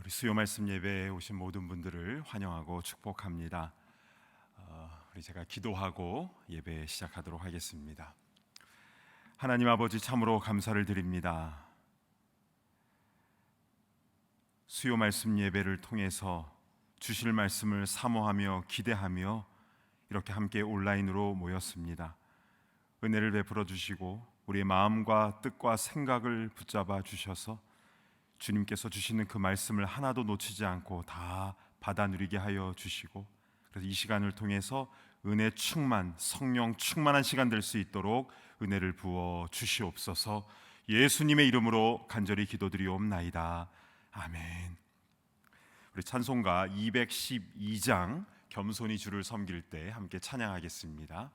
우리 수요 말씀 예배에 오신 모든 분들을 환영하고 축복합니다. 우리 제가 기도하고 예배 시작하도록 하겠습니다. 하나님 아버지, 참으로 감사를 드립니다. 수요 말씀 예배를 통해서 주실 말씀을 사모하며 기대하며 이렇게 함께 온라인으로 모였습니다. 은혜를 베풀어 주시고 우리의 마음과 뜻과 생각을 붙잡아 주셔서 주님께서 주시는 그 말씀을 하나도 놓치지 않고 다 받아 누리게 하여 주시고, 그래서 이 시간을 통해서 은혜 충만, 성령 충만한 시간 될 수 있도록 은혜를 부어 주시옵소서. 예수님의 이름으로 간절히 기도드리옵나이다. 아멘. 우리 찬송가 212장 겸손히 주를 섬길 때 함께 찬양하겠습니다.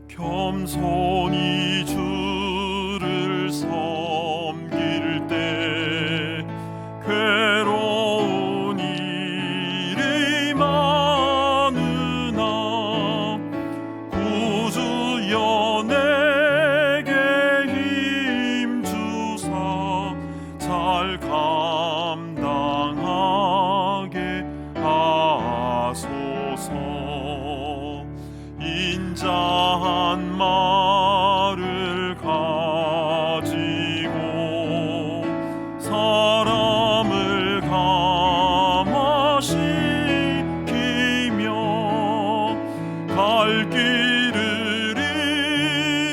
겸손히 주를 섬길 때 괴로운 일이 많으나 구주여 내게 힘 주사 잘 감당하게 하소서. 인자한 말을 가지고 사람을 감화시키며 갈 길을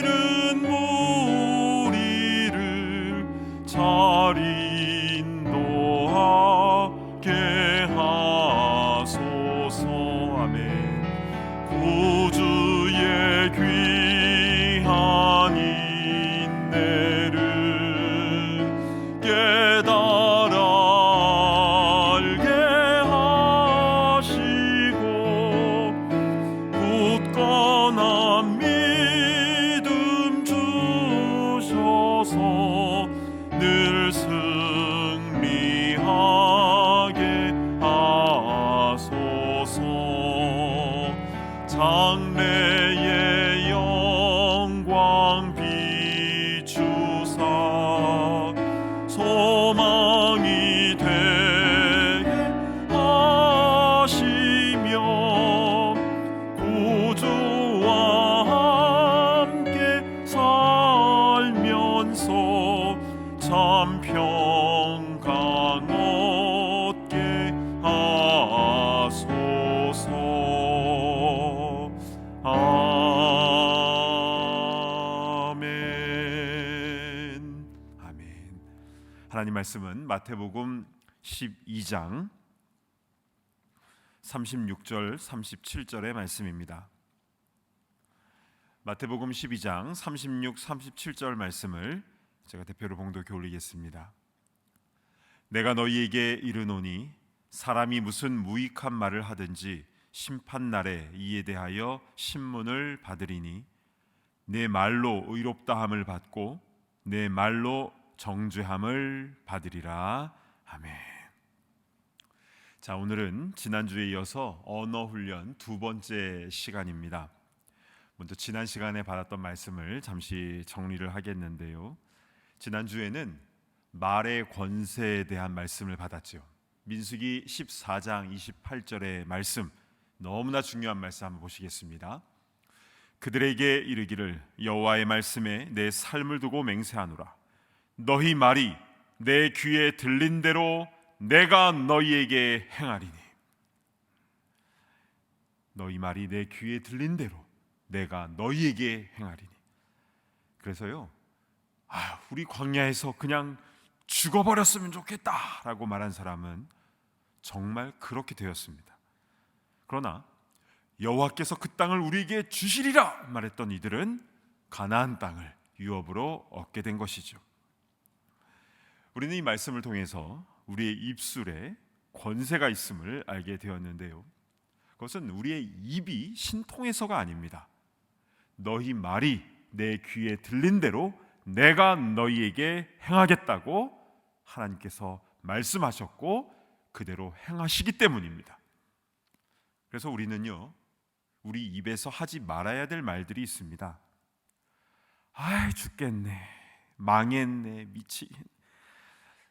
잃은 무리를 잘 인도하게 하소서. 아멘. 구주의 귀한 인내를 깨달아 알게 하시고 굳건한 믿음 주셔서 늘 승리하게 하소서. 장래의 영광 비추사 소망이 되게 하시며 구주와 함께 살면서 참 평강 얻게 하소서. 아멘. 아멘. 하나님 말씀은 마태복음 12장 36절 37절의 말씀입니다. 마태복음 12장 36, 37절 말씀을 제가 대표로 봉독해 올리겠습니다. 내가 너희에게 이르노니 사람이 무슨 무익한 말을 하든지 심판날에 이에 대하여 신문을 받으리니 내 말로 의롭다함을 받고 내 말로 정죄함을 받으리라. 아멘. 자, 오늘은 지난주에 이어서 언어 훈련 두 번째 시간입니다. 먼저 지난 시간에 받았던 말씀을 잠시 정리를 하겠는데요, 지난주에는 말의 권세에 대한 말씀을 받았죠. 민수기 14장 28절의 말씀, 너무나 중요한 말씀 한번 보시겠습니다. 그들에게 이르기를 여호와의 말씀에 내 삶을 두고 맹세하노라. 너희 말이 내 귀에 들린 대로 내가 너희에게 행하리니. 너희 말이 내 귀에 들린 대로 내가 너희에게 행하리니. 그래서요, 우리 광야에서 그냥 죽어버렸으면 좋겠다라고 말한 사람은 정말 그렇게 되었습니다. 그러나 여호와께서 그 땅을 우리에게 주시리라 말했던 이들은 가나안 땅을 유업으로 얻게 된 것이죠. 우리는 이 말씀을 통해서 우리의 입술에 권세가 있음을 알게 되었는데요, 그것은 우리의 입이 신통해서가 아닙니다. 너희 말이 내 귀에 들린 대로 내가 너희에게 행하겠다고 하나님께서 말씀하셨고 그대로 행하시기 때문입니다. 그래서 우리는요, 우리 입에서 하지 말아야 될 말들이 있습니다. 아이 죽겠네, 망했네, 미치겠네.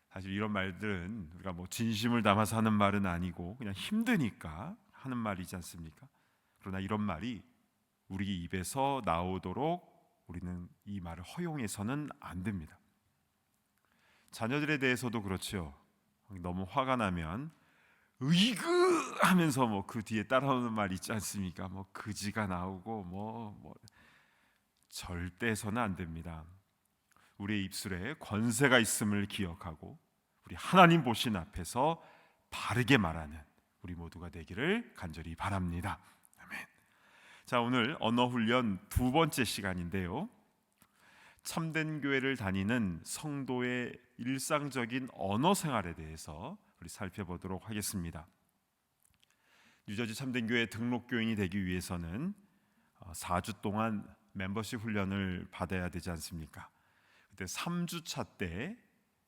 사실 이런 말들은 우리가 뭐 진심을 담아서 하는 말은 아니고 그냥 힘드니까 하는 말이지 않습니까? 그러나 이런 말이 우리 입에서 나오도록 우리는 이 말을 허용해서는 안 됩니다. 자녀들에 대해서도 그렇죠. 너무 화가 나면 으이그 하면서 뭐 그 뒤에 따라오는 말 있지 않습니까? 뭐 그지가 나오고 뭐 절대 해서는 안 됩니다. 우리의 입술에 권세가 있음을 기억하고 우리 하나님 보신 앞에서 바르게 말하는 우리 모두가 되기를 간절히 바랍니다. 아멘. 자, 오늘 언어 훈련 두 번째 시간인데요. 참된 교회를 다니는 성도의 일상적인 언어 생활에 대해서 우리 살펴보도록 하겠습니다. 뉴저지 참된 교회 등록 교인이 되기 위해서는 4주 동안 멤버십 훈련을 받아야 되지 않습니까? 그때 3주차 때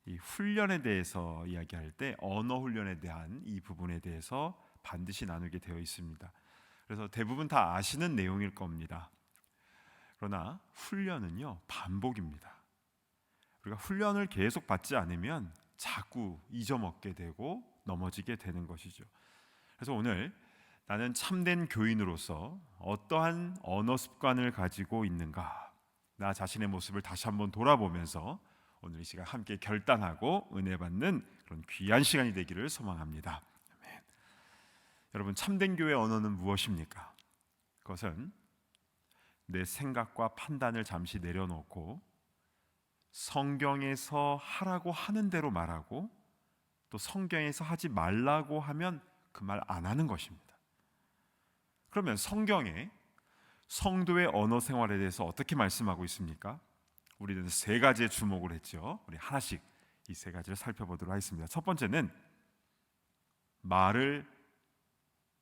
이 훈련에 대해서 이야기할 때 언어 훈련에 대한 이 부분에 대해서 반드시 나누게 되어 있습니다. 그래서 대부분 다 아시는 내용일 겁니다. 그러나 훈련은요, 반복입니다. 우리가 훈련을 계속 받지 않으면 자꾸 잊어먹게 되고 넘어지게 되는 것이죠. 그래서 오늘 나는 참된 교인으로서 어떠한 언어 습관을 가지고 있는가, 나 자신의 모습을 다시 한번 돌아보면서 오늘 이 시간 함께 결단하고 은혜 받는 그런 귀한 시간이 되기를 소망합니다. 아멘. 여러분, 참된 교회 언어는 무엇입니까? 그것은 내 생각과 판단을 잠시 내려놓고 성경에서 하라고 하는 대로 말하고 또 성경에서 하지 말라고 하면 그 말 안 하는 것입니다. 그러면 성경에 성도의 언어 생활에 대해서 어떻게 말씀하고 있습니까? 우리는 세 가지에 주목을 했죠. 우리 하나씩 이 세 가지를 살펴보도록 하겠습니다. 첫 번째는 말을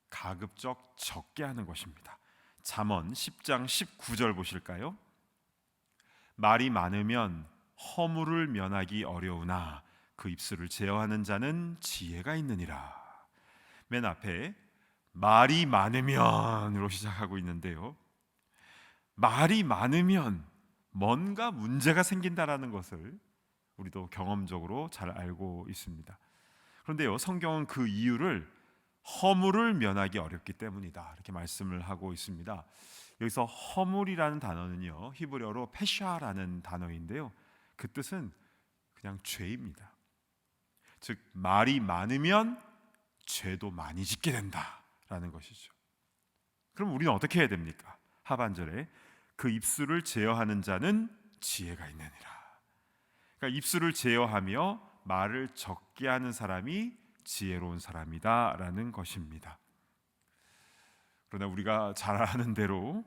가급적 적게 하는 것입니다. 잠언 10장 19절 보실까요? 말이 많으면 허물을 면하기 어려우나 그 입술을 제어하는 자는 지혜가 있느니라. 맨 앞에 말이 많으면으로 시작하고 있는데요, 말이 많으면 뭔가 문제가 생긴다라는 것을 우리도 경험적으로 잘 알고 있습니다. 그런데요, 성경은 그 이유를 허물을 면하기 어렵기 때문이다 이렇게 말씀을 하고 있습니다. 여기서 허물이라는 단어는요, 히브리어로 페샤라는 단어인데요, 그 뜻은 그냥 죄입니다. 즉 말이 많으면 죄도 많이 짓게 된다라는 것이죠. 그럼 우리는 어떻게 해야 됩니까? 하반절에 그 입술을 제어하는 자는 지혜가 있느니라. 그러니까 입술을 제어하며 말을 적게 하는 사람이 지혜로운 사람이다라는 것입니다. 그러나 우리가 잘 아는 대로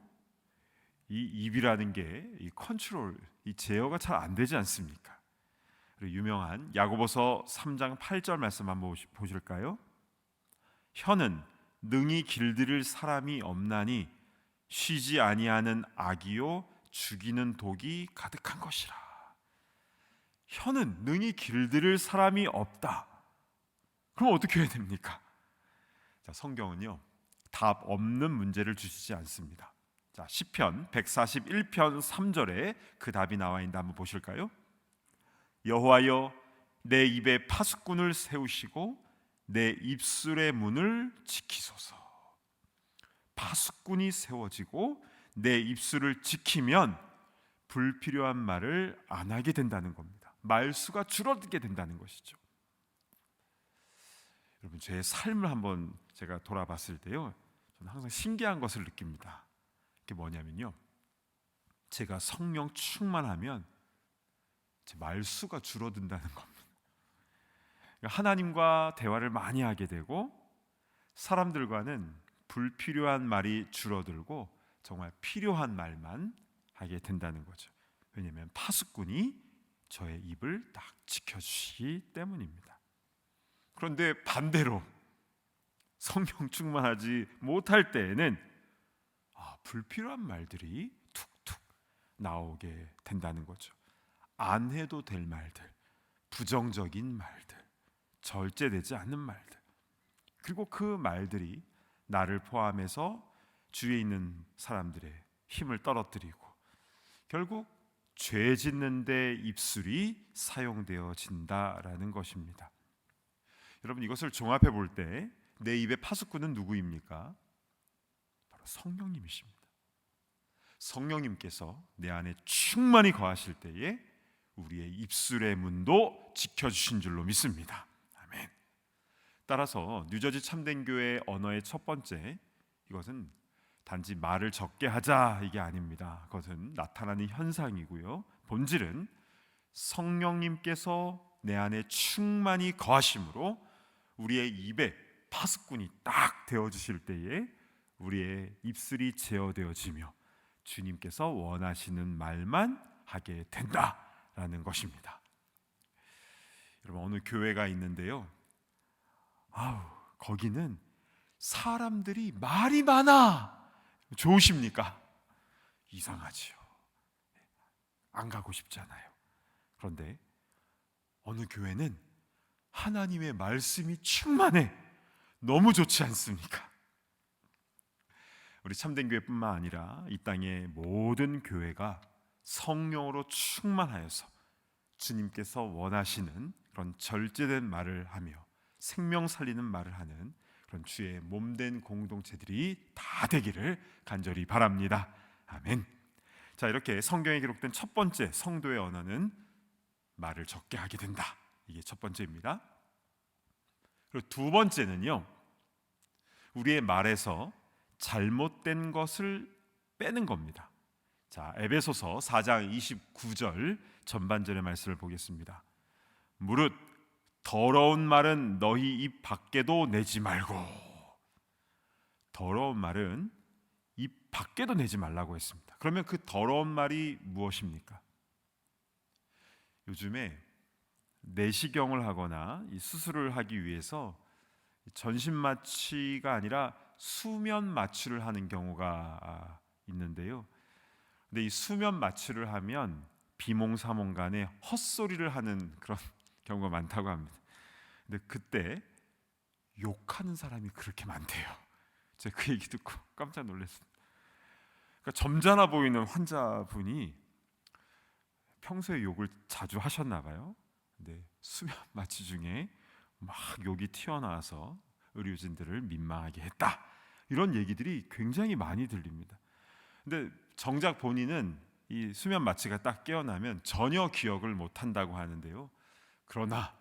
이 입이라는 게 이 컨트롤, 이 제어가 잘 안 되지 않습니까? 유명한 야고보서 3장 8절 말씀 한번 보실까요? 혀는 능히 길들일 사람이 없나니 쉬지 아니하는 악이요 죽이는 독이 가득한 것이라. 혀는 능히 길들일 사람이 없다. 그럼 어떻게 해야 됩니까? 자, 성경은요, 답 없는 문제를 주시지 않습니다. 자, 시편 141편 3절에 그 답이 나와 있는데 한번 보실까요? 여호와여, 내 입에 파수꾼을 세우시고 내 입술의 문을 지키소서. 파수꾼이 세워지고 내 입술을 지키면 불필요한 말을 안 하게 된다는 겁니다. 말수가 줄어들게 된다는 것이죠. 여러분, 제 삶을 한번 제가 돌아봤을 때요, 저는 항상 신기한 것을 느낍니다. 그게 뭐냐면요, 제가 성령 충만하면 제 말수가 줄어든다는 겁니다. 하나님과 대화를 많이 하게 되고 사람들과는 불필요한 말이 줄어들고 정말 필요한 말만 하게 된다는 거죠. 왜냐하면 파수꾼이 저의 입을 딱 지켜주시기 때문입니다. 그런데 반대로 성령 충만하지 못할 때에는 불필요한 말들이 툭툭 나오게 된다는 거죠. 안 해도 될 말들, 부정적인 말들, 절제되지 않는 말들, 그리고 그 말들이 나를 포함해서 주위에 있는 사람들의 힘을 떨어뜨리고 결국 죄 짓는 데 입술이 사용되어진다라는 것입니다. 여러분, 이것을 종합해 볼 때 내 입의 파수꾼은 누구입니까? 바로 성령님이십니다. 성령님께서 내 안에 충만히 거하실 때에 우리의 입술의 문도 지켜주신 줄로 믿습니다. 아멘. 따라서 뉴저지 참된교회 언어의 첫 번째, 이것은 단지 말을 적게 하자 이게 아닙니다. 그것은 나타나는 현상이고요, 본질은 성령님께서 내 안에 충만히 거하심으로 우리의 입에 파수꾼이 딱 되어주실 때에 우리의 입술이 제어되어지며 주님께서 원하시는 말만 하게 된다라는 것입니다. 여러분, 어느 교회가 있는데요, 거기는 사람들이 말이 많아. 좋으십니까? 이상하지요. 안 가고 싶잖아요. 그런데 어느 교회는 하나님의 말씀이 충만해. 너무 좋지 않습니까? 우리 참된교회뿐만 아니라 이 땅의 모든 교회가 성령으로 충만하여서 주님께서 원하시는 그런 절제된 말을 하며 생명 살리는 말을 하는 그런 주의 몸된 공동체들이 다 되기를 간절히 바랍니다. 아멘. 자, 이렇게 성경에 기록된 첫 번째 성도의 언어는 말을 적게 하게 된다. 이게 첫 번째입니다. 그리고 두 번째는요, 우리의 말에서 잘못된 것을 빼는 겁니다. 자, 에베소서 4장 29절 전반절의 말씀을 보겠습니다. 무릇 더러운 말은 너희 입 밖에도 내지 말고. 더러운 말은 입 밖에도 내지 말라고 했습니다. 그러면 그 더러운 말이 무엇입니까? 요즘에 내시경을 하거나 이 수술을 하기 위해서 전신 마취가 아니라 수면 마취를 하는 경우가 있는데요. 근데 이 수면 마취를 하면 비몽사몽간에 헛소리를 하는 그런 경우가 많다고 합니다. 근데 그때 욕하는 사람이 그렇게 많대요. 제가 그 얘기 듣고 깜짝 놀랐습니다. 그러니까 점잖아 보이는 환자분이 평소에 욕을 자주 하셨나 봐요. 근데 수면 마취 중에 막 욕이 튀어나와서 의료진들을 민망하게 했다. 이런 얘기들이 굉장히 많이 들립니다. 근데 정작 본인은 이 수면 마취가 딱 깨어나면 전혀 기억을 못 한다고 하는데요. 그러나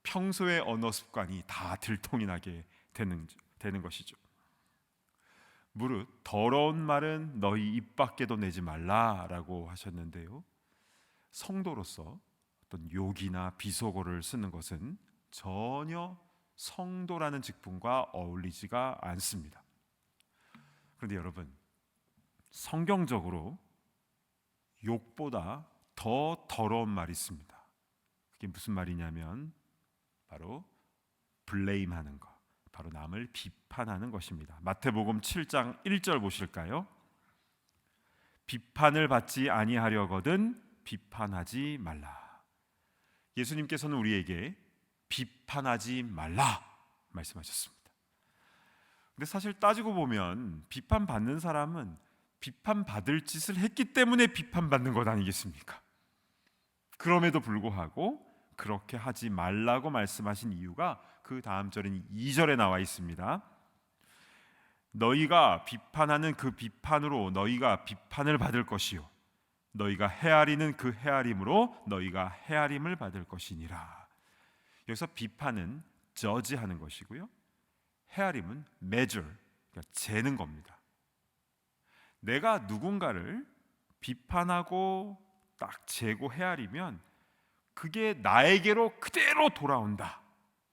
평소의 언어 습관이 다 들통이 나게 되는 것이죠. 무릇 더러운 말은 너희 입 밖에도 내지 말라라고 하셨는데요. 성도로서 어떤 욕이나 비속어를 쓰는 것은 전혀 성도라는 직분과 어울리지가 않습니다. 그런데 여러분, 성경적으로 욕보다 더 더러운 말이 있습니다. 그게 무슨 말이냐면 바로 블레임하는 것, 바로 남을 비판하는 것입니다. 마태복음 7장 1절 보실까요? 비판을 받지 아니하려거든 비판하지 말라. 예수님께서는 우리에게 비판하지 말라 말씀하셨습니다. 근데 사실 따지고 보면 비판받는 사람은 비판받을 짓을 했기 때문에 비판받는 것 아니겠습니까? 그럼에도 불구하고 그렇게 하지 말라고 말씀하신 이유가 그 다음 절인 2절에 나와 있습니다. 너희가 비판하는 그 비판으로 너희가 비판을 받을 것이요 너희가 헤아리는 그 헤아림으로 너희가 헤아림을 받을 것이니라. 여기서 비판은 저지하는 것이고요, 헤아림은 measure, 그러니까 재는 겁니다. 내가 누군가를 비판하고 딱 재고 헤아리면 그게 나에게로 그대로 돌아온다.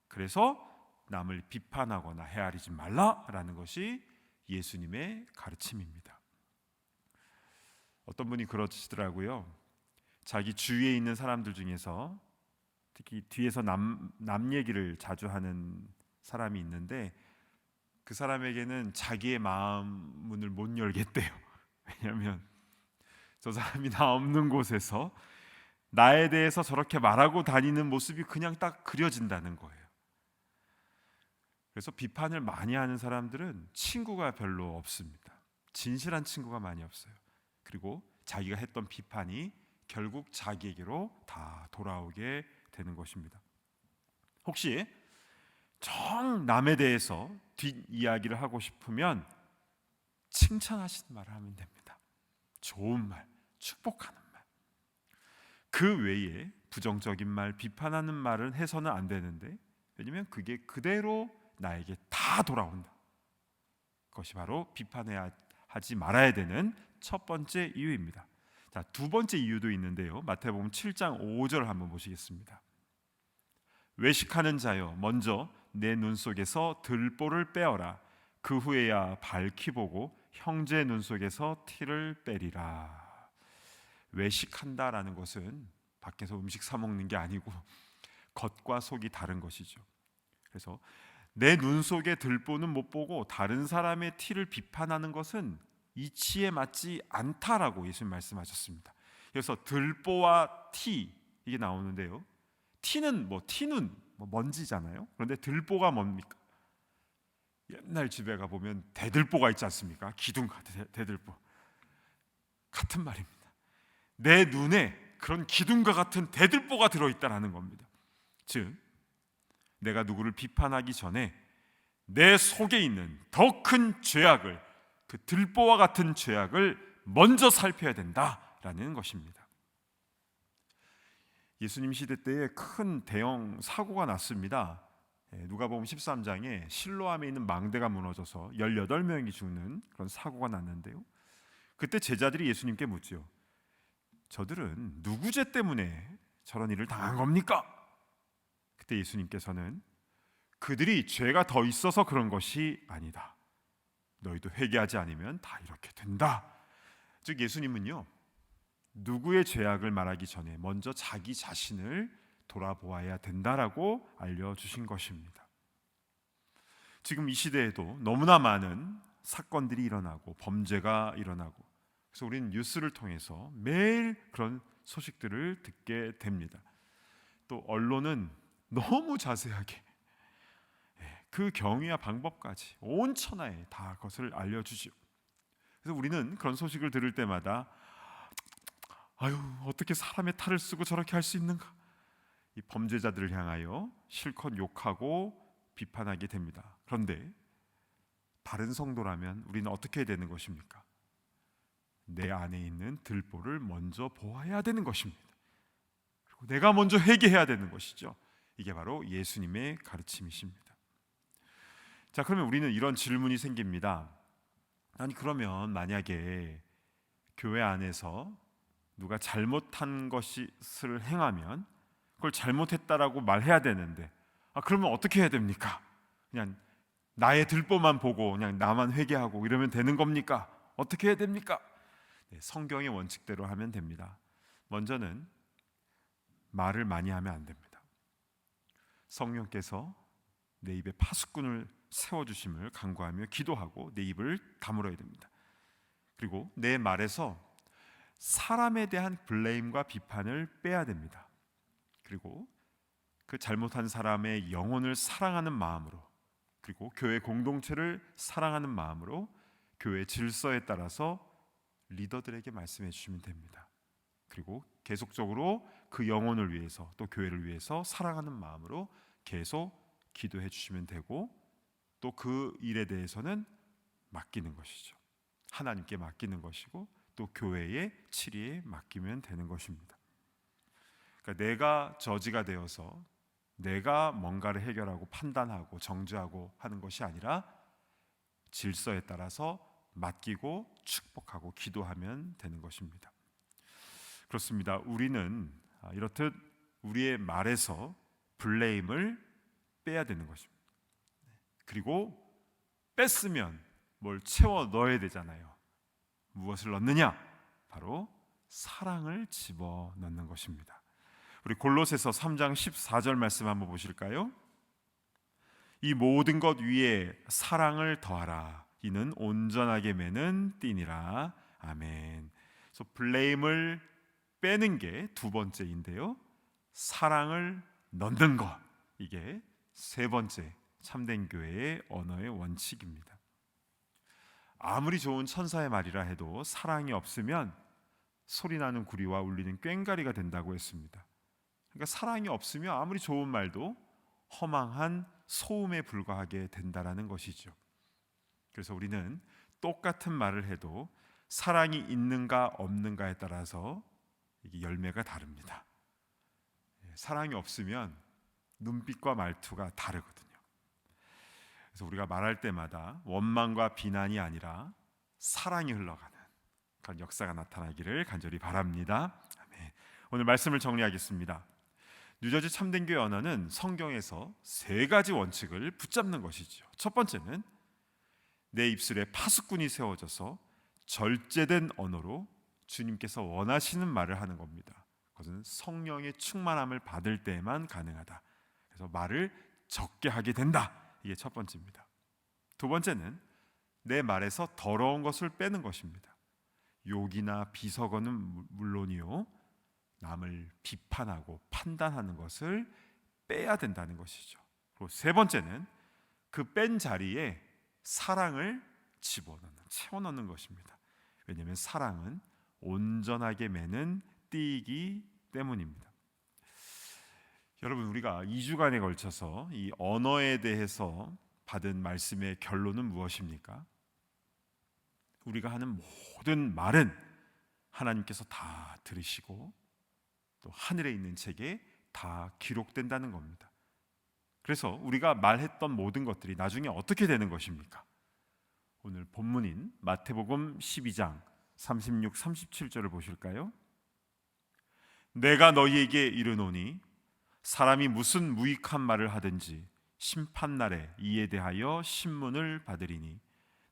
그래서 남을 비판하거나 헤아리지 말라라는 것이 예수님의 가르침입니다. 어떤 분이 그러시더라고요. 자기 주위에 있는 사람들 중에서 특히 뒤에서 남 얘기를 자주 하는 사람이 있는데 그 사람에게는 자기의 마음 문을 못 열겠대요. 왜냐하면 저 사람이 나 없는 곳에서 나에 대해서 저렇게 말하고 다니는 모습이 그냥 딱 그려진다는 거예요. 그래서 비판을 많이 하는 사람들은 친구가 별로 없습니다. 진실한 친구가 많이 없어요. 그리고 자기가 했던 비판이 결국 자기에게로 다 돌아오게 되는 것입니다. 혹시 정 남에 대해서 뒷이야기를 하고 싶으면 칭찬하시는 말을 하면 됩니다. 좋은 말, 축복하는 말. 그 외에 부정적인 말, 비판하는 말은 해서는 안 되는데, 왜냐하면 그게 그대로 나에게 다 돌아온다. 그것이 바로 비판해야 하지 말아야 되는 첫 번째 이유입니다. 자, 두 번째 이유도 있는데요. 마태복음 7장 5절 한번 보시겠습니다. 외식하는 자여, 먼저 내 눈 속에서 들보를 빼어라. 그 후에야 밝히 보고 형제 눈 속에서 티를 빼리라. 외식한다라는 것은 밖에서 음식 사 먹는 게 아니고 겉과 속이 다른 것이죠. 그래서 내 눈 속에 들보는 못 보고 다른 사람의 티를 비판하는 것은 이치에 맞지 않다라고 예수님 말씀하셨습니다. 그래서 들보와 티 이게 나오는데요. 티는 티는 먼지잖아요. 그런데 들보가 뭡니까? 옛날 집에 가 보면 대들보가 있지 않습니까? 기둥과 대들보 같은 말입니다. 내 눈에 그런 기둥과 같은 대들보가 들어있다라는 겁니다. 즉 내가 누구를 비판하기 전에 내 속에 있는 더 큰 죄악을, 그 들보와 같은 죄악을 먼저 살펴야 된다라는 것입니다. 예수님 시대 때에 큰 대형 사고가 났습니다. 누가복음 13장에 실로암에 있는 망대가 무너져서 18명이 죽는 그런 사고가 났는데요. 그때 제자들이 예수님께 묻죠. 저들은 누구 죄 때문에 저런 일을 당한 겁니까? 그때 예수님께서는 그들이 죄가 더 있어서 그런 것이 아니다. 너희도 회개하지 않으면 다 이렇게 된다. 즉 예수님은요, 누구의 죄악을 말하기 전에 먼저 자기 자신을 돌아보아야 된다라고 알려주신 것입니다. 지금 이 시대에도 너무나 많은 사건들이 일어나고 범죄가 일어나고, 그래서 우리는 뉴스를 통해서 매일 그런 소식들을 듣게 됩니다. 또 언론은 너무 자세하게 그 경위와 방법까지 온 천하에 다 그것을 알려주죠. 그래서 우리는 그런 소식을 들을 때마다 아유, 어떻게 사람의 탈을 쓰고 저렇게 할 수 있는가? 이 범죄자들을 향하여 실컷 욕하고 비판하게 됩니다. 그런데 바른 성도라면 우리는 어떻게 해야 되는 것입니까? 내 안에 있는 들보를 먼저 보아야 되는 것입니다. 그리고 내가 먼저 회개해야 되는 것이죠. 이게 바로 예수님의 가르침이십니다. 자, 그러면 우리는 이런 질문이 생깁니다. 아니 그러면 만약에 교회 안에서 누가 잘못한 것을 행하면 그걸 잘못했다라고 말해야 되는데, 그러면 어떻게 해야 됩니까? 그냥 나의 들보만 보고 그냥 나만 회개하고 이러면 되는 겁니까? 어떻게 해야 됩니까? 성경의 원칙대로 하면 됩니다. 먼저는 말을 많이 하면 안 됩니다. 성령께서 내 입에 파수꾼을 세워주심을 간구하며 기도하고 내 입을 다물어야 됩니다. 그리고 내 말에서 사람에 대한 블레임과 비판을 빼야 됩니다. 그리고 그 잘못한 사람의 영혼을 사랑하는 마음으로, 그리고 교회 공동체를 사랑하는 마음으로 교회 질서에 따라서 리더들에게 말씀해 주시면 됩니다. 그리고 계속적으로 그 영혼을 위해서 또 교회를 위해서 사랑하는 마음으로 계속 기도해 주시면 되고, 또 그 일에 대해서는 맡기는 것이죠. 하나님께 맡기는 것이고 또 교회의 치리에 맡기면 되는 것입니다. 그러니까 내가 저지가 되어서 내가 뭔가를 해결하고 판단하고 정죄하고 하는 것이 아니라 질서에 따라서 맡기고 축복하고 기도하면 되는 것입니다. 그렇습니다. 우리는 이렇듯 우리의 말에서 블레임을 빼야 되는 것입니다. 그리고 뺐으면 뭘 채워 넣어야 되잖아요. 무엇을 넣느냐? 바로 사랑을 집어 넣는 것입니다. 우리 골로새서 3장 14절 말씀 한번 보실까요? 이 모든 것 위에 사랑을 더하라. 이는 온전하게 매는 띠니라. 아멘. 그래서 블레임을 빼는 게 두 번째인데요, 사랑을 넣는 것, 이게 세 번째 참된 교회의 언어의 원칙입니다. 아무리 좋은 천사의 말이라 해도 사랑이 없으면 소리나는 구리와 울리는 꽹과리가 된다고 했습니다. 그러니까 사랑이 없으면 아무리 좋은 말도 허망한 소음에 불과하게 된다라는 것이죠. 그래서 우리는 똑같은 말을 해도 사랑이 있는가 없는가에 따라서 이게 열매가 다릅니다. 사랑이 없으면 눈빛과 말투가 다르거든요. 그래서 우리가 말할 때마다 원망과 비난이 아니라 사랑이 흘러가는 그런 역사가 나타나기를 간절히 바랍니다. 아멘. 오늘 말씀을 정리하겠습니다. 뉴저지 참된교회 언어는 성경에서 세 가지 원칙을 붙잡는 것이죠. 첫 번째는 내 입술에 파수꾼이 세워져서 절제된 언어로 주님께서 원하시는 말을 하는 겁니다. 그것은 성령의 충만함을 받을 때만 가능하다. 그래서 말을 적게 하게 된다. 이게 첫 번째입니다. 두 번째는 내 말에서 더러운 것을 빼는 것입니다. 욕이나 비속어는 물론이요, 남을 비판하고 판단하는 것을 빼야 된다는 것이죠. 그리고 세 번째는 그 뺀 자리에 사랑을 집어넣는, 채워넣는 것입니다. 왜냐하면 사랑은 온전하게 매는 띠이기 때문입니다. 여러분, 우리가 2주간에 걸쳐서 이 언어에 대해서 받은 말씀의 결론은 무엇입니까? 우리가 하는 모든 말은 하나님께서 다 들으시고 또 하늘에 있는 책에 다 기록된다는 겁니다. 그래서 우리가 말했던 모든 것들이 나중에 어떻게 되는 것입니까? 오늘 본문인 마태복음 12장 36, 37절을 보실까요? 내가 너희에게 이르노니 사람이 무슨 무익한 말을 하든지 심판날에 이에 대하여 신문을 받으리니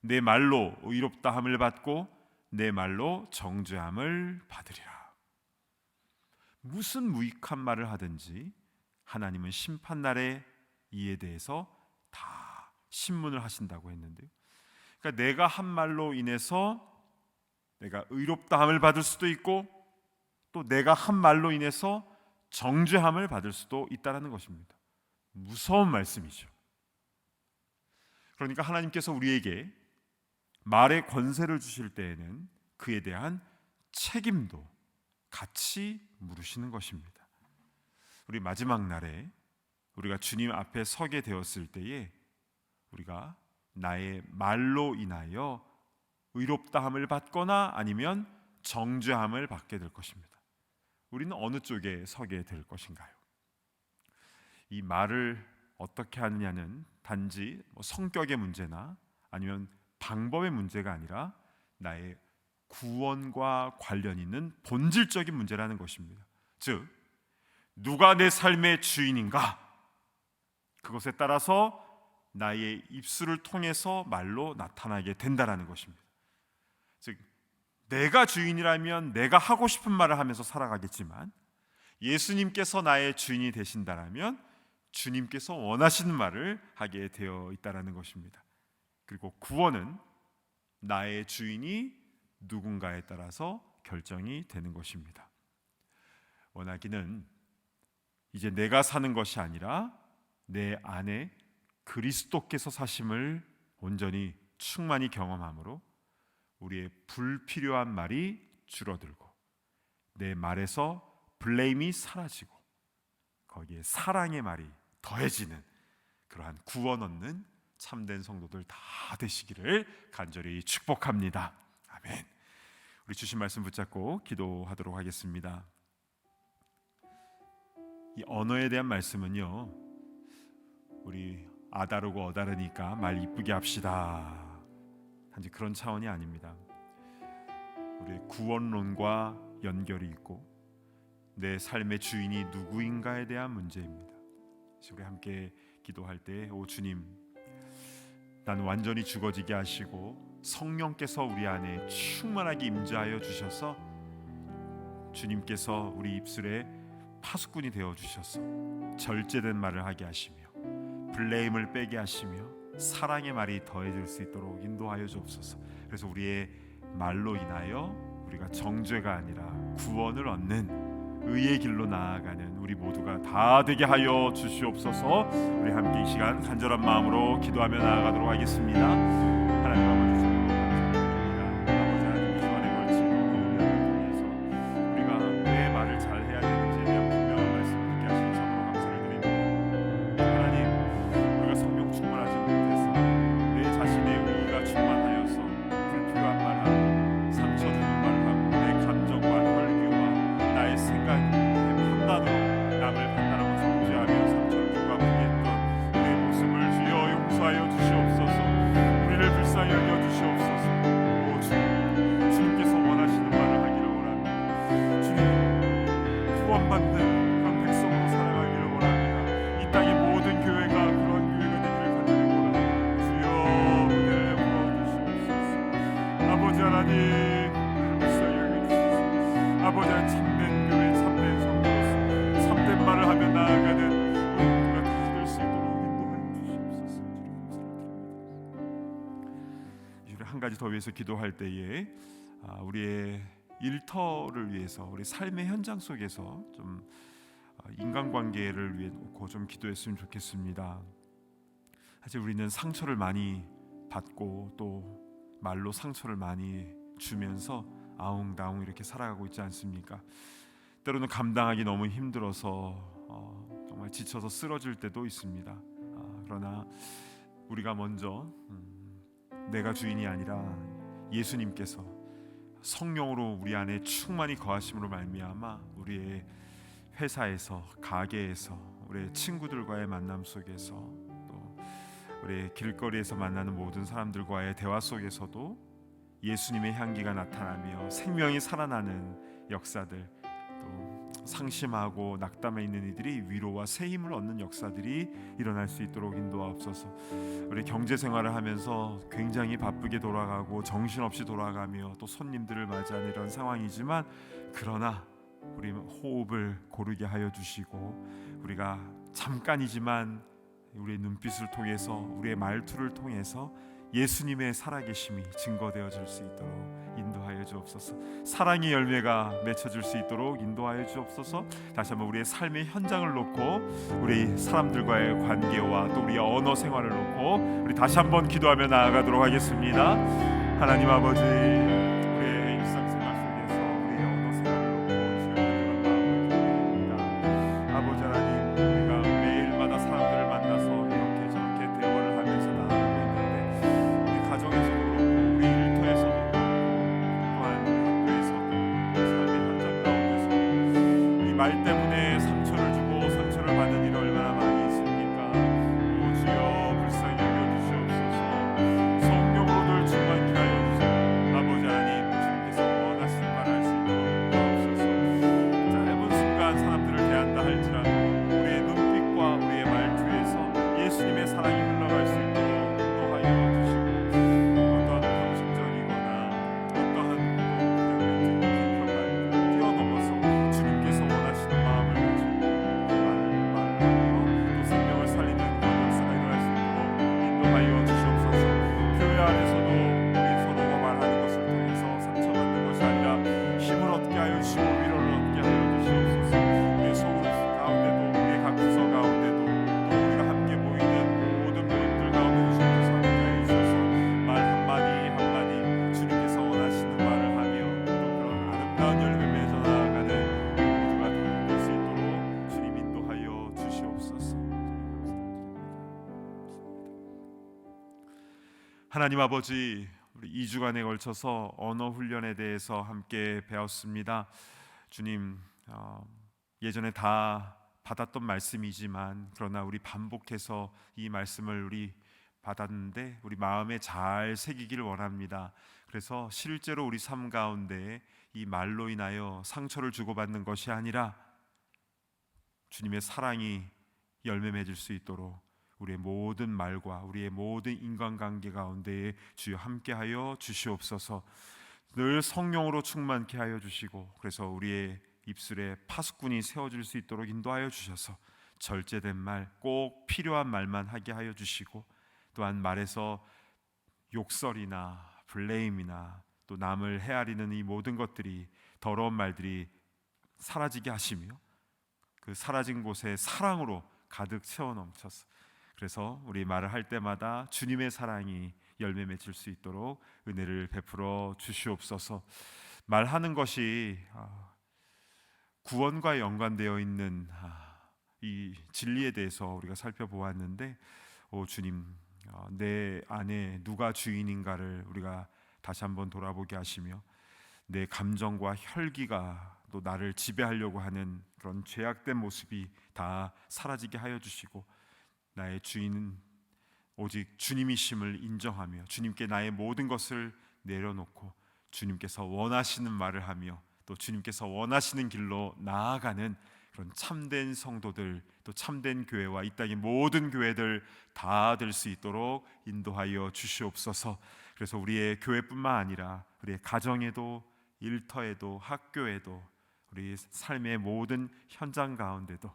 내 말로 의롭다함을 받고 내 말로 정죄함을 받으리라. 무슨 무익한 말을 하든지 하나님은 심판날에 이에 대해서 다 신문을 하신다고 했는데요. 그러니까 내가 한 말로 인해서 내가 의롭다함을 받을 수도 있고 또 내가 한 말로 인해서 정죄함을 받을 수도 있다는 것입니다. 무서운 말씀이죠. 그러니까 하나님께서 우리에게 말의 권세를 주실 때에는 그에 대한 책임도 같이 물으시는 것입니다. 우리 마지막 날에 우리가 주님 앞에 서게 되었을 때에 우리가 나의 말로 인하여 의롭다함을 받거나 아니면 정죄함을 받게 될 것입니다. 우리는 어느 쪽에 서게 될 것인가요? 이 말을 어떻게 하느냐는 단지 성격의 문제나 아니면 방법의 문제가 아니라 나의 구원과 관련 있는 본질적인 문제라는 것입니다. 즉, 누가 내 삶의 주인인가? 그것에 따라서 나의 입술을 통해서 말로 나타나게 된다라는 것입니다. 즉, 내가 주인이라면 내가 하고 싶은 말을 하면서 살아가겠지만 예수님께서 나의 주인이 되신다라면 주님께서 원하시는 말을 하게 되어 있다라는 것입니다. 그리고 구원은 나의 주인이 누군가에 따라서 결정이 되는 것입니다. 원하기는 이제 내가 사는 것이 아니라 내 안에 그리스도께서 사심을 온전히 충만히 경험함으로 우리의 불필요한 말이 줄어들고 내 말에서 블레임이 사라지고 거기에 사랑의 말이 더해지는 그러한 구원 얻는 참된 성도들 다 되시기를 간절히 축복합니다. 아멘. 우리 주신 말씀 붙잡고 기도하도록 하겠습니다. 이 언어에 대한 말씀은요, 우리 아다르고 어다르니까 말 이쁘게 합시다, 단지 그런 차원이 아닙니다. 우리의 구원론과 연결이 있고 내 삶의 주인이 누구인가에 대한 문제입니다. 우리 함께 기도할 때, 오 주님, 난 완전히 죽어지게 하시고 성령께서 우리 안에 충만하게 임재하여 주셔서 주님께서 우리 입술에 파수꾼이 되어 주셔서 절제된 말을 하게 하시며 블레임을 빼게 하시며 사랑의 말이 더해질 수 있도록 인도하여 주옵소서. 그래서 우리의 말로 인하여 우리가 정죄가 아니라 구원을 얻는 의의 길로 나아가는 우리 모두가 다 되게 하여 주시옵소서. 우리 함께 이 시간 간절한 마음으로 기도하며 나아가도록 하겠습니다. 하나님 아버지 주님 감사드립니다. 아버지 하나님 이 주안에 걸친 오늘 통해서 우리가 왜 말을 잘 해야 되는지에 대한 분명한 말씀을 듣게 하시니 참으로 감사를 드립니다. 하나님 우리가 성령 충만하지 못해서 내 자신의 의의가 충만하여서 불필요한 말하고 상처 주는 말하고 내 감정과 혈기와 나의 생각, 내 판단으로 남을 판단하고 정죄하며 상처를 주고 아프게 했던 내 모습을 주여 용서하여 주시옵소서. 우리를 불쌍히 여겨 주시옵소서. 오 주님, 주님께서 원하시는 말을 하기를 원합니다. 주님, 구원받는 그런 백성으로 살아가기를 원합니다. 이 땅의 모든 교회가 그런 교회가 되기를 간절히 원합니다. 주여 은혜를 부어주시옵소서. 아버지 하나님 불쌍히 여겨주시옵소서. 아버지 하나님 참된 교회, 참된 성도로서 참된 말을 하며 나아가는 우리 모두가 다 될 수 있도록 인도하여 주시옵소서. 주님 한 가지 더 위해서 기도할 때에 우리의 일터를 위해서 우리 삶의 현장 속에서 좀 인간관계를 위해 놓고 좀 기도했으면 좋겠습니다. 사실 우리는 상처를 많이 받고 또 말로 상처를 많이 주면서 아웅다웅 이렇게 살아가고 있지 않습니까? 때로는 감당하기 너무 힘들어서 정말 지쳐서 쓰러질 때도 있습니다. 그러나 우리가 먼저 내가 주인이 아니라 예수님께서 성령으로 우리 안에 충만히 거하심으로 말미암아 우리의 회사에서, 가게에서, 우리의 친구들과의 만남 속에서, 또 우리의 길거리에서 만나는 모든 사람들과의 대화 속에서도 예수님의 향기가 나타나며 생명이 살아나는 역사들, 또 상심하고 낙담해 있는 이들이 위로와 새 힘을 얻는 역사들이 일어날 수 있도록 인도하옵소서. 우리 경제 생활을 하면서 굉장히 바쁘게 돌아가고 정신없이 돌아가며 또 손님들을 맞이하는 이런 상황이지만, 그러나 우리 호흡을 고르게 하여 주시고 우리가 잠깐이지만 우리의 눈빛을 통해서, 우리의 말투를 통해서 예수님의 살아계심이 증거되어질 수 있도록 인도하여 주옵소서. 사랑의 열매가 맺혀질 수 있도록 인도하여 주옵소서. 다시 한번 우리의 삶의 현장을 놓고 우리 사람들과의 관계와 또 우리의 언어 생활을 놓고 우리 다시 한번 기도하며 나아가도록 하겠습니다. 하나님 아버지, 우리의 일상생활 속에서 우리의 언어 생활을 놓고 주여 드립니다. 아버지 하나님, 우리가 매일마다 사람들을 만나서 이렇게 저렇게 대화를 하면서 나아가고 있는데, 우리 가정에서도 그렇고 우리 일터에서도 또한 학교에서도 삶의 현장 가운데서도 이 말 때문에 상처를 주고 상처를 받는 일이 얼마나 많이 있습니까? 오 주여 불쌍히 여겨주시옵소서. 성령으로 늘 충만케 하여 주세요. 아버지 하나님, 주님께서 원하시는 말을 할 수 있도록 인도하옵소서. 짧은 순간 사람들을 대한다 할지라도 우리의 눈빛과 우리의 말투에서 예수님의 사랑이 흘러갈 수 있도록 인도하여 주시고, 어떠한 형식적이거나 어떠한 그냥 그런 말을 뛰어넘어서 주님께서 원하시는 마음을 가지고 말하며 또 생명을 살리는 그런 역사가 일어날 수 있도록 인도하여 주시옵소서. 교회 안에서도 우리 서로가 말하는 것을 통해서 상처받는 것이 아니라 힘을 얻게 하여 주시고 위로를 얻게 하여 주시옵소서. 우리의 소그룹 가운데도, 우리의 각 부서 가운데도, 또 우리가 함께 모이는 모든 모임들 가운데도 주님께서 함께 하여 주셔서 말 한마디 한마디 주님께서 원하시는 말을 하며 또 그런 아름다운 열매 맺어 나아가는 모두가 될 수 있도록 주님 인도하여 주시옵소서. 하나님 아버지, 우리 2주간에 걸쳐서 언어 훈련에 대해서 함께 배웠습니다. 주님, 예전에 다 받았던 말씀이지만 그러나 우리 반복해서 이 말씀을 우리 받았는데 우리 마음에 잘 새기기를 원합니다. 그래서 실제로 우리 삶 가운데 이 말로 인하여 상처를 주고받는 것이 아니라 주님의 사랑이 열매 맺을 수 있도록 우리의 모든 말과 우리의 모든 인간관계 가운데에 주여 함께하여 주시옵소서. 늘 성령으로 충만케 하여 주시고, 그래서 우리의 입술에 파수꾼이 세워질 수 있도록 인도하여 주셔서 절제된 말, 꼭 필요한 말만 하게 하여 주시고, 또한 말에서 욕설이나 블레임이나 또 남을 헤아리는 이 모든 것들이, 더러운 말들이 사라지게 하시며 그 사라진 곳에 사랑으로 가득 채워 넘쳐서, 그래서 우리 말을 할 때마다 주님의 사랑이 열매 맺을 수 있도록 은혜를 베풀어 주시옵소서. 말하는 것이 구원과 연관되어 있는 이 진리에 대해서 우리가 살펴보았는데, 주님, 내 안에 누가 주인인가를 우리가 다시 한번 돌아보게 하시며, 내 감정과 혈기가 또 나를 지배하려고 하는 그런 죄악된 모습이 다 사라지게 하여 주시고, 나의 주인은 오직 주님이심을 인정하며 주님께 나의 모든 것을 내려놓고 주님께서 원하시는 말을 하며 또 주님께서 원하시는 길로 나아가는 그런 참된 성도들, 또 참된 교회와 이 땅의 모든 교회들 다 될 수 있도록 인도하여 주시옵소서. 그래서 우리의 교회뿐만 아니라 우리의 가정에도, 일터에도, 학교에도, 우리 삶의 모든 현장 가운데도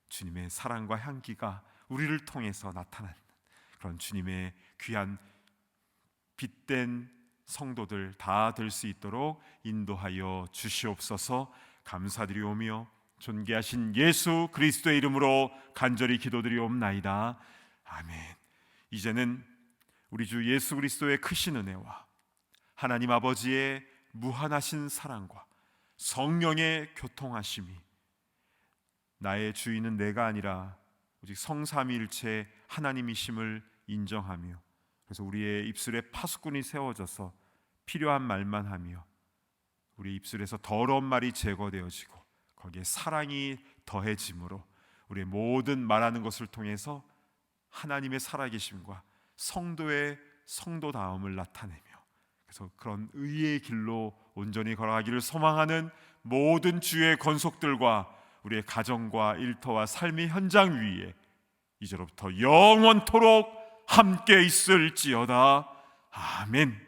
주님의 사랑과 향기가 우리를 통해서 나타나는 그런 주님의 귀한 빛된 성도들 다 될 수 있도록 인도하여 주시옵소서. 감사드리오며 존귀하신 예수 그리스도의 이름으로 간절히 기도드리옵나이다. 아멘. 이제는 우리 주 예수 그리스도의 크신 은혜와 하나님 아버지의 무한하신 사랑과 성령의 교통하심이, 나의 주인은 내가 아니라 오직 성삼위일체 하나님이심을 인정하며, 그래서 우리의 입술에 파수꾼이 세워져서 필요한 말만 하며 우리 입술에서 더러운 말이 제거되어지고 거기에 사랑이 더해짐으로 우리의 모든 말하는 것을 통해서 하나님의 살아계심과 성도의 성도다움을 나타내며, 그래서 그런 의의 길로 온전히 걸어가기를 소망하는 모든 주의 권속들과 우리의 가정과 일터와 삶의 현장 위에 이제로부터 영원토록 함께 있을지어다. 아멘.